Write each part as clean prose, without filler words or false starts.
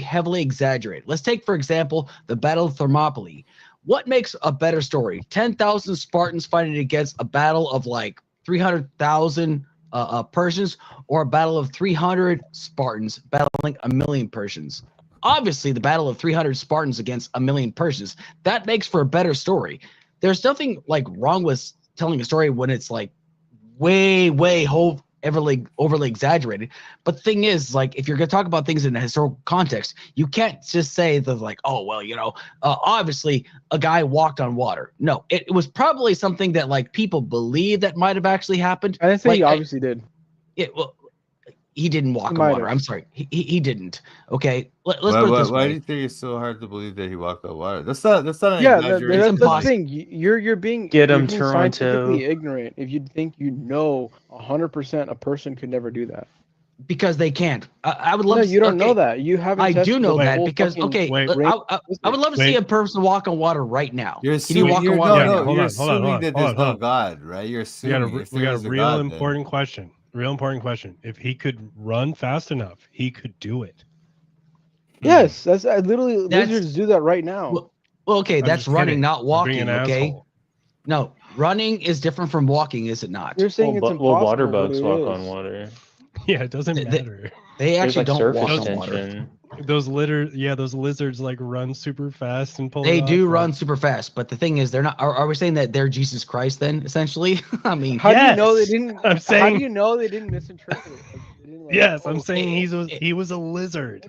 heavily exaggerated. Let's take, for example, the Battle of Thermopylae. What makes a better story? 10,000 Spartans fighting against a battle of like 300,000 Persians, or a battle of 300 Spartans battling a million Persians? Obviously, the battle of 300 Spartans against a million Persians. That makes for a better story. There's nothing like wrong with telling a story when it's like way overly exaggerated. But the thing is, like, if you're going to talk about things in a historical context, you can't just say that, like, oh, well, obviously a guy walked on water. No, it was probably something that, like, people believe that might have actually happened. I didn't say like, he obviously did. Well, he didn't walk on water. I'm sorry. He didn't. Okay. Let's put it this way. Why do you think it's so hard to believe that he walked on water? That's not an That's exaggeration. the thing. You're being scientifically Toronto. ignorant if you think 100% a person could never do that. Because they can't. I would love. No, to, you don't know that. You haven't. I do know that because I would love to see a Wait. person walk on water right now. You're Can you walk on water right now? You're assuming that there's no God, right? You're assuming. We got a real important question. Real important question. If he could run fast enough, he could do it. Yes, that's literally lizards do that right now. Well, okay, that's running, kidding. not walking. Okay. Asshole. No, running is different from walking, is it not? You're saying it's impossible. Well, water bugs but walk is. on water. Yeah, it doesn't matter. They actually There's, don't like, walk surface on water. tension. Those lizards like run super fast and pull. They do run super fast, but the thing is, they're not. Are we saying that they're Jesus Christ then? Essentially, I mean, how do you know they didn't? I'm saying. How do you know they didn't misinterpret it? Yes, I'm saying he was a lizard.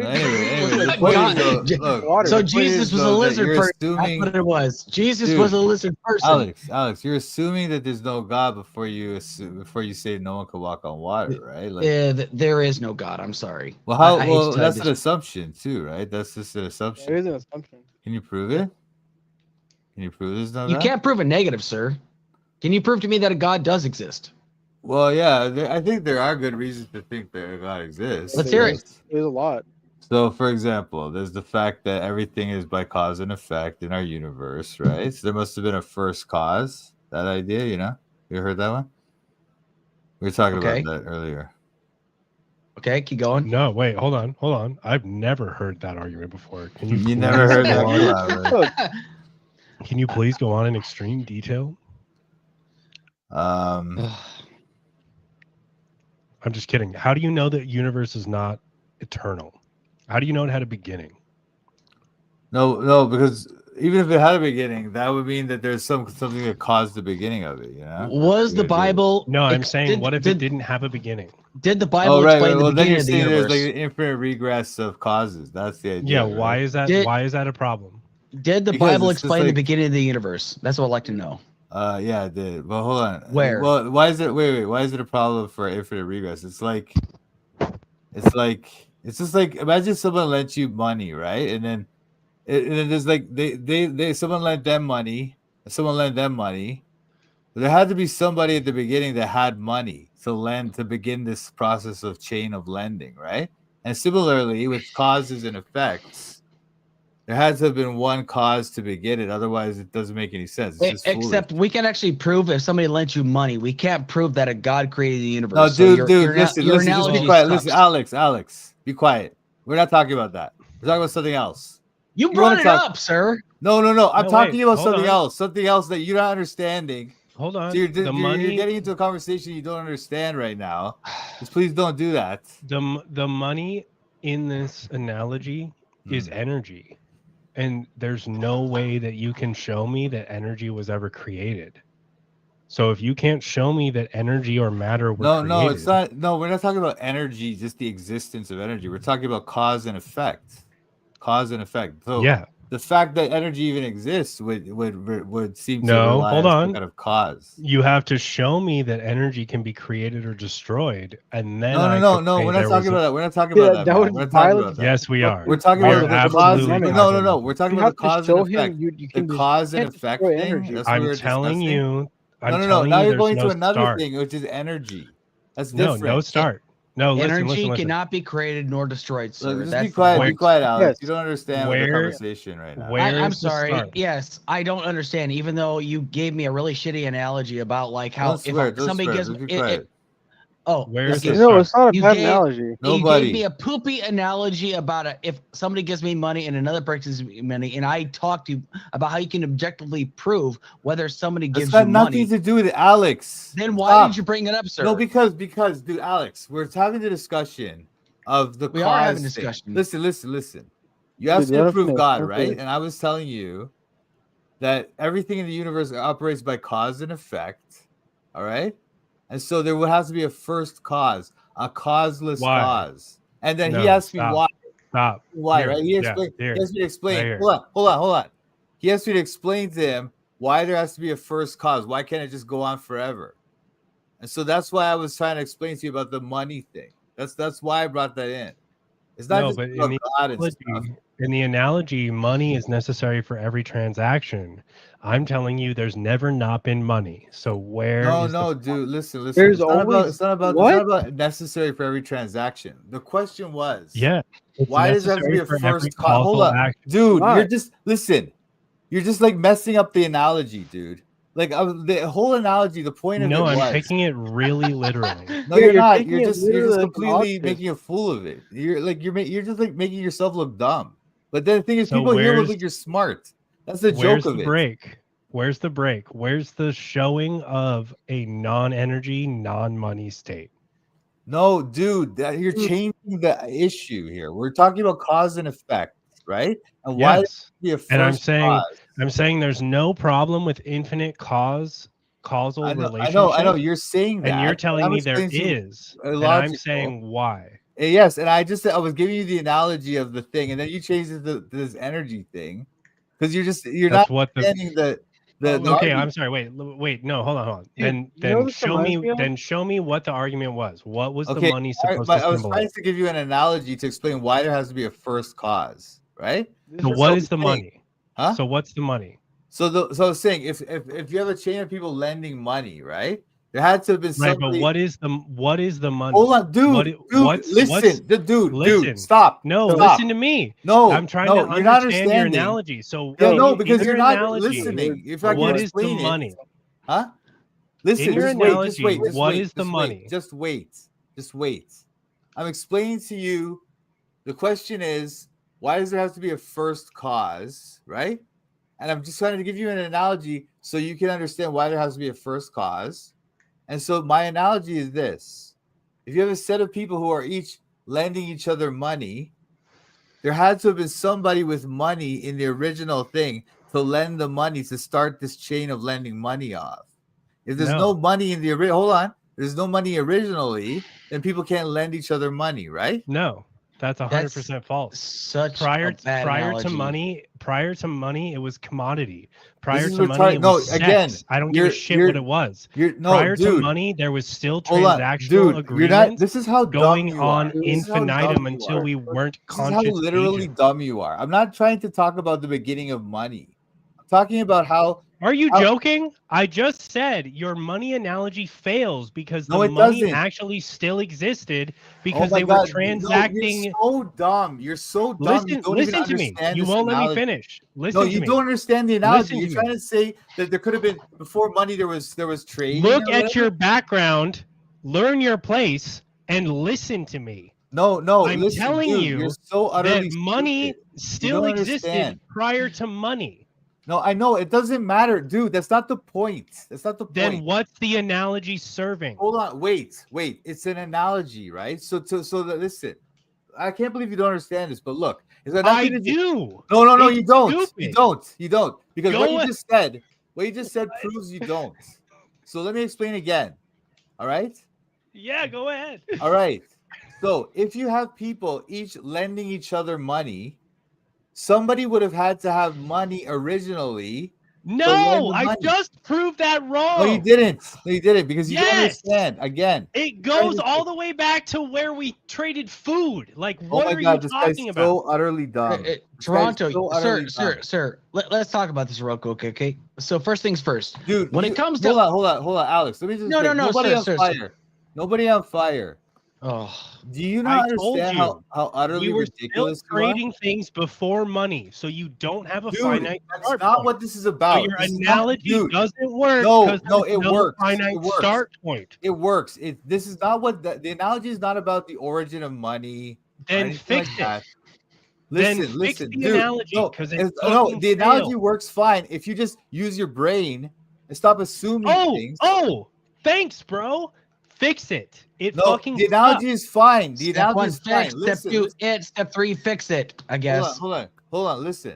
So Jesus was a lizard person. That's what it was. Jesus was a lizard person. Alex, you're assuming that there's no God before you say no one can walk on water, right? Like, yeah, there is no God. I'm sorry. Well, that's an assumption too, right? That's just an assumption. It is an assumption. Can you prove it? Can you prove there's no God? You can't prove a negative, sir. Can you prove to me that a God does exist? Well, yeah, I think there are good reasons to think that God exists. Let's hear it. There's a lot. So, for example, there's the fact that everything is by cause and effect in our universe, right? So there must have been a first cause. That idea, you heard that one? We were talking about that earlier. Okay, keep going. No, wait, hold on. I've never heard that argument before. Can you never heard that? Can you please go on in extreme detail? I'm just kidding. How do you know that universe is not eternal? How do you know it had a beginning? No, because even if it had a beginning, that would mean that there's something that caused the beginning of it. Was the Bible? No, I'm saying, what if it didn't have a beginning? Did the Bible explain the beginning of the universe? There's like an infinite regress of causes. That's the idea. Yeah. Why is that? Why is that a problem? Did the Bible explain the beginning of the universe? That's what I'd like to know. Yeah, it did. But hold on. Where? Well, why is it? Wait. Why is it a problem for infinite regress? It's just like imagine someone lent you money, right? And then there's like someone lent them money. Someone lent them money. There had to be somebody at the beginning that had money to begin this process of chain of lending, right? And similarly with causes and effects. There has to have been one cause to begin it. Otherwise, it doesn't make any sense. It's just Except we can actually prove if somebody lent you money. We can't prove that a God created the universe. No, dude, listen, just be quiet. Listen, Alex, be quiet. We're not talking about that. We're talking about something else. You brought it up, sir. No. I'm talking about something else. Something else that you're not understanding. Hold on. So you're getting into a conversation you don't understand right now. Just please don't do that. The money in this analogy is energy. And there's no way that you can show me that energy was ever created. So if you can't show me that energy or matter were created... No, it's not. No, we're not talking about energy, just the existence of energy. We're talking about cause and effect. Cause and effect. So yeah. The fact that energy even exists would seem to rely on some kind of cause. You have to show me that energy can be created or destroyed, and then no. We're not talking about that. We're not talking about that. We're not talking about that. Yes, we are. We're talking about the cause. No. We're talking about the cause and effect. The cause and effect thing. I'm telling you. No. Now you're going to another thing, which is energy. That's different. No start. No, energy cannot be created nor destroyed, sir. Look, just be quiet. Be quiet, Alex. You don't understand the conversation right now. I'm sorry. Yes, I don't understand. Even though you gave me a really shitty analogy about like how if somebody gives Oh, Where's okay. the No, it's not a You bad gave- analogy. You Nobody. gave me a poopy analogy about if somebody gives me money and another person gives me money, and I talked to you about how you can objectively prove whether somebody That's gives got you nothing money. to do with it, Alex. Then why Stop. did you bring it up, sir? No, because dude, Alex, we're having the discussion of the We cause are having thing. discussion. Listen. You asked Dude, me to let us prove finish, God, let us right? finish. And I was telling you that everything in the universe operates by cause and effect. All right. And so there would have to be a first cause, a causeless Why? cause. And then he No, asked me stop. why. Stop. Why, Here, right? He yeah, explained. here, He asked me to explain. right here. Hold on. He asked me to explain to him why there has to be a first cause. Why can't it just go on forever? And so that's why I was trying to explain to you about the money thing. That's why I brought that in. It's not No, just but about God and stuff. in the analogy, money is necessary for every transaction. I'm telling you, there's never not been money. So where is No, the dude. Listen. There's It's not always- it's not about necessary for every transaction. The question was, yeah? It's why does there have to be a necessary for every first cause? Hold causal up, action. dude. Why? You're just listen. You're just like messing up the analogy, dude. Like the whole analogy. The point of No, it I'm was. taking it really literally. No, Yeah, you're not. taking You're it just literally like an completely autist. making a fool of it. You're just like making yourself look dumb. But the thing is, So people here look where's- like you're smart. That's the Where's joke of the it. break? Where's the break? Where's the showing of a non-energy, non-money state? No, dude, you're changing the issue here. We're talking about cause and effect, right? And why Yes. be a first And I'm cause? saying there's no problem with infinite causal I relationship. know. You're saying that, And you're telling I'm me there explaining to you is. And I'm illogical. saying why. Yes, and I was giving you the analogy of the thing, and then you changed it to this energy thing because you're That's not what the understanding the okay, argument. I'm sorry. Wait, no, hold on. Dude, you know what this reminds me of? Show me what the argument was. What was the Okay, money all right, supposed but to I was trying symbolize? to give you an analogy to explain why there has to be a first cause, right? This So is what so is the thing. money? Huh? So what's the money? So I was saying, if you have a chain of people lending money, right? There had to have been Right, somebody. but what is the money? Hold on, dude. Dude, stop. No, Stop. listen to me. No, I'm trying no, to you're not understand your understanding. analogy. So Yeah, in no, your- because in you're your not analogy, listening. If I What can is the explain it, money? huh? Listen, In your just wait, just analogy, wait, just what wait, is the just money? wait, just wait. I'm explaining to you. The question is, why does there have to be a first cause, right? And I'm just trying to give you an analogy so you can understand why there has to be a first cause. And so my analogy is this: if you have a set of people who are each lending each other money, there had to have been somebody with money in the original thing to lend the money to start this chain of lending money off. If there's no money in the original, there's no money originally, then people can't lend each other money, right? No, that's 100% false. Such Prior a bad analogy. to money, it was commodity. Prior is to money, it was no, again, sex. I don't give a shit what it was. Prior to money, there was still hold on, transactional dude, agreements this is how going dumb you on are. This is how infinitum dumb you until are. we weren't This is how conscious literally agents. dumb you are. I'm not trying to talk about the beginning of money. I'm talking about how. Are you joking? I just said your money analogy fails because No, the it money doesn't. actually still existed Oh because my they were God, transacting. No, you're so dumb. You're so dumb. You don't even Listen to me. understand You this won't let me analogy. finish. Listen No, to you me. don't understand the analogy. Listen You're to trying me. to say that there could have been before money. There was trading. Look or at whatever? your background, learn your place, and listen to me. No. I'm Listen, telling dude, you you're so utterly that money stupid. still don't existed understand. prior to money. No, I know it doesn't matter, dude. That's not the point. That's not the point. Then what's the analogy serving? Hold on, wait. It's an analogy, right? So listen. I can't believe you don't understand this, but look, it's got I nothing to do. do. No, It's you don't. stupid. You don't. Because Go what you just said proves you don't. So let me explain again. All right? Yeah, go ahead. All right. So if you have people each lending each other money, somebody would have had to have money originally. No, I just proved that wrong. No, you didn't. Because you don't understand. Again, it goes all the way back to where we traded food. Like, what are you this talking guy's about? so utterly dumb. Toronto, sir. Let's talk about this real quick, okay? So first things first, dude. When it comes to hold on, Alex. Let me just no, nobody sir, on sir, fire. sir. Nobody on fire. Oh, Do you not I told understand you. how utterly We were still ridiculous you are? creating things before money, so you don't have a Dude, finite that's start not point. what this is So about. your This is not, analogy dude. doesn't work No, because no, there's it no works. finite It works. start point. It works. This is not what the analogy is not about the origin of money or Then anything fix like it. that. Then Listen, fix listen, the dude. analogy No, because it's no, fucking the analogy failed. works fine if you just use your brain and stop assuming things. Oh, thanks, bro. Fix it. It No, fucking the analogy is fine. The step analogy 1, is fine. fix. Listen, Step 2, listen. it. Step 3, fix it. I guess. Hold on. Listen.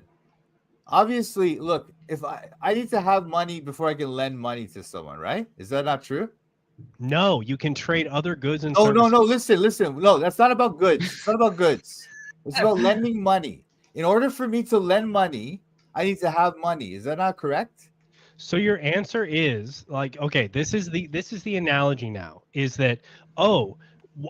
Obviously, look, if I need to have money before I can lend money to someone, right? Is that not true? No, you can trade other goods and No, services. no. Listen. No, that's not about goods. It's not about goods. It's about lending money. In order for me to lend money, I need to have money. Is that not correct? So your answer is like, okay, this is the analogy now, is that,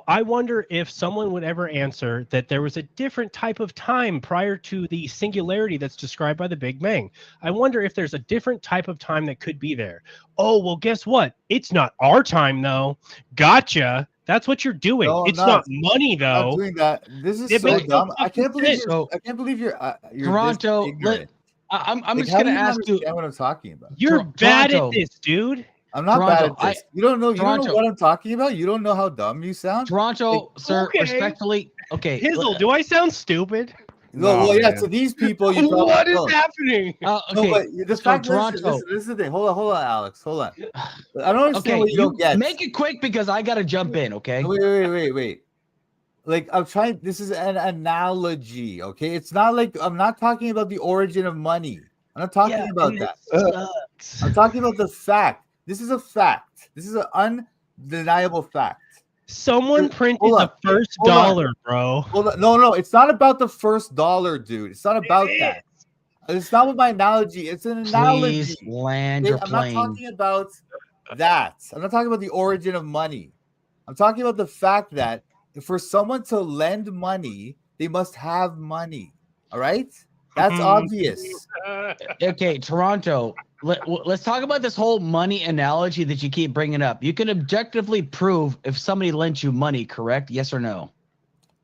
I wonder if someone would ever answer that there was a different type of time prior to the singularity that's described by the Big Bang. I wonder if there's a different type of time that could be there. Oh, well, guess what? It's not our time though. Gotcha. That's what you're doing. No, I'm It's not money I'm though. not doing that. This is It so makes no dumb. I can't fucking believe sense. you're. I can't believe you're Toronto, this ignorant. I'm Like, just how gonna do you not ask you. understand what I'm talking about? You're bad Toronto. at this, dude. I'm not Toronto, bad at this. You don't know Toronto. what I'm talking about. You don't know how dumb you sound. Toronto, sir, okay. respectfully. Okay. Hizzle, do I sound stupid? No, well, yeah. man. To these people, you probably What is don't. happening? No, Okay. but the so fact Toronto. this is the thing. Hold on, Alex. Hold on. I don't understand Okay, what you don't get. make it quick because I gotta jump in. Okay. Wait. Like I'm trying. This is an analogy. Okay, it's not like I'm not talking about the origin of money. I'm not talking about that. Sucks. I'm talking about the fact. This is a fact. This is an undeniable fact. Someone printed Hold on. the first Hold on. dollar, bro. Hold on. No, it's not about the first dollar, dude. It's not about It that. It's not with my analogy. It's an analogy. Please land your I'm not plane. talking about that. I'm not talking about the origin of money. I'm talking about the fact that for someone to lend money, they must have money. All right? That's obvious. Okay, Toronto. Let's talk about this whole money analogy that you keep bringing up. You can objectively prove if somebody lent you money, correct? Yes or no?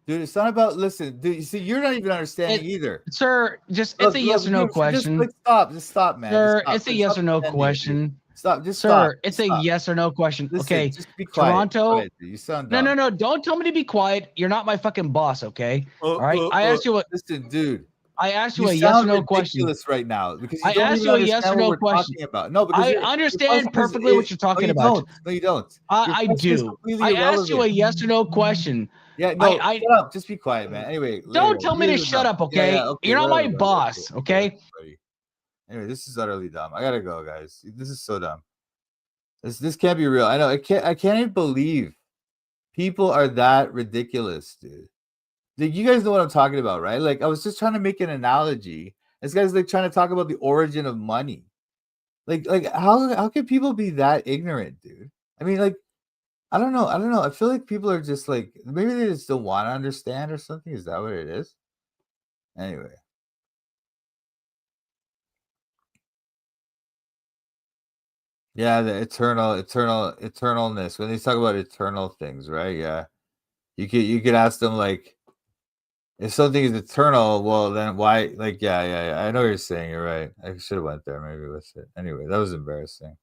Dude, it's not about listen. Dude, you see, you're not even understanding either. Sir, it's a yes or no question. Just stop, man. Sir, Stop. it's a yes or no question. Stop. Just Sir, stop. it's Stop. a yes or no question. Listen, Okay, just be quiet. Toronto. Quiet, dude. You sound dumb. No. Don't tell me to be quiet. You're not my fucking boss, okay? All right. I asked you what. Listen, dude. I asked you You a yes or sound no question. ridiculous right now because you I don't asked even you a yes understand or no what we're question. talking about. No, because I your understand question is- perfectly what you're talking you about. Don't. No, you don't. I Your question is do. completely I asked you a irrelevant. yes or no question. Yeah, no, I shut up. Just be quiet, man. Anyway, don't tell me to later, shut no. up, okay? Yeah, okay, You're not my whatever, boss, okay? buddy. Anyway, this is utterly dumb. I gotta go, guys. This is so dumb. This can't be real. I know. I can't even believe people are that ridiculous, dude. Like, you guys know what I'm talking about, right? Like, I was just trying to make an analogy. This guy's like trying to talk about the origin of money. Like how can people be that ignorant, dude? I mean, like, I don't know. I feel like people are just like, maybe they just don't want to understand or something. Is that what it is? Anyway. Yeah, the eternalness. When they talk about eternal things, right? Yeah. You could ask them, like, if something is eternal, well then why, like, yeah. I know what you're saying. You're right. I should have went there maybe with it. Anyway, that was embarrassing.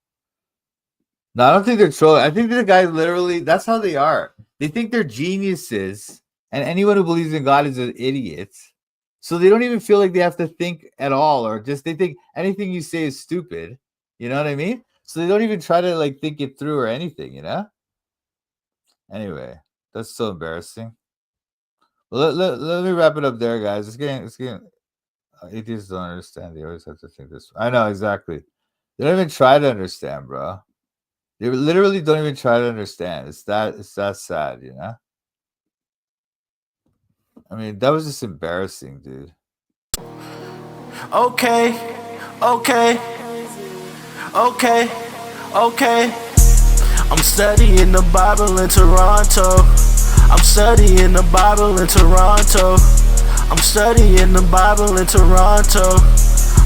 No, I don't think they're trolling. I think the guys literally, that's how they are. They think they're geniuses, and anyone who believes in God is an idiot. So they don't even feel like they have to think at all, or just they think anything you say is stupid. You know what I mean? So they don't even try to, like, think it through or anything, you know? Anyway, that's so embarrassing. Well, let me wrap it up there, guys. It's getting atheists don't understand. They always have to think this. I know, exactly. They don't even try to understand, bro. They literally don't even try to understand. It's that sad, you know? I mean, that was just embarrassing, dude. Okay. I'm studying the Bible in Toronto. I'm studying the Bible in Toronto. I'm studying the Bible in Toronto.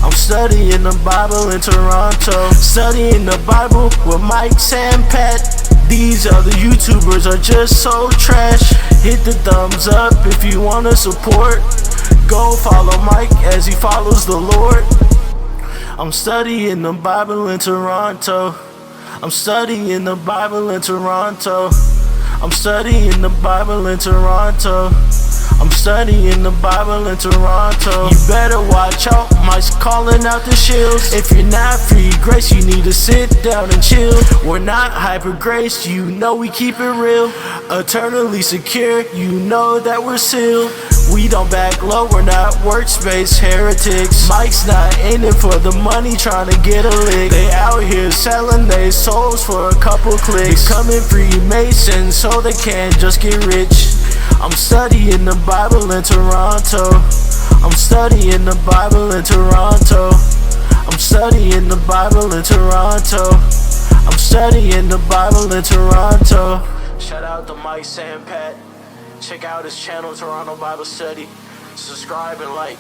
I'm studying the Bible in Toronto. Studying the Bible with Mike, Sam, Pat, These other YouTubers are just so trash. Hit the thumbs up if you wanna support. Go follow Mike as he follows the Lord. I'm studying the Bible in Toronto. I'm studying the Bible in Toronto. I'm studying the Bible in Toronto. I'm studying the Bible in Toronto. You better watch out, Mike's calling out the shills. If you're not free grace, you need to sit down and chill. We're not hyper grace, you know we keep it real. Eternally secure, you know that we're sealed. We don't back low, we're not workspace heretics. Mike's not in it for the money, trying to get a lick. They out here selling their souls for a couple clicks. Becoming Freemasons so they can't just get rich. I'm studying the Bible in Toronto. I'm studying the Bible in Toronto. I'm studying the Bible in Toronto. I'm studying the Bible in Toronto. Shout out to Mike Sampat. Check out his channel, Toronto Bible Study. Subscribe and like.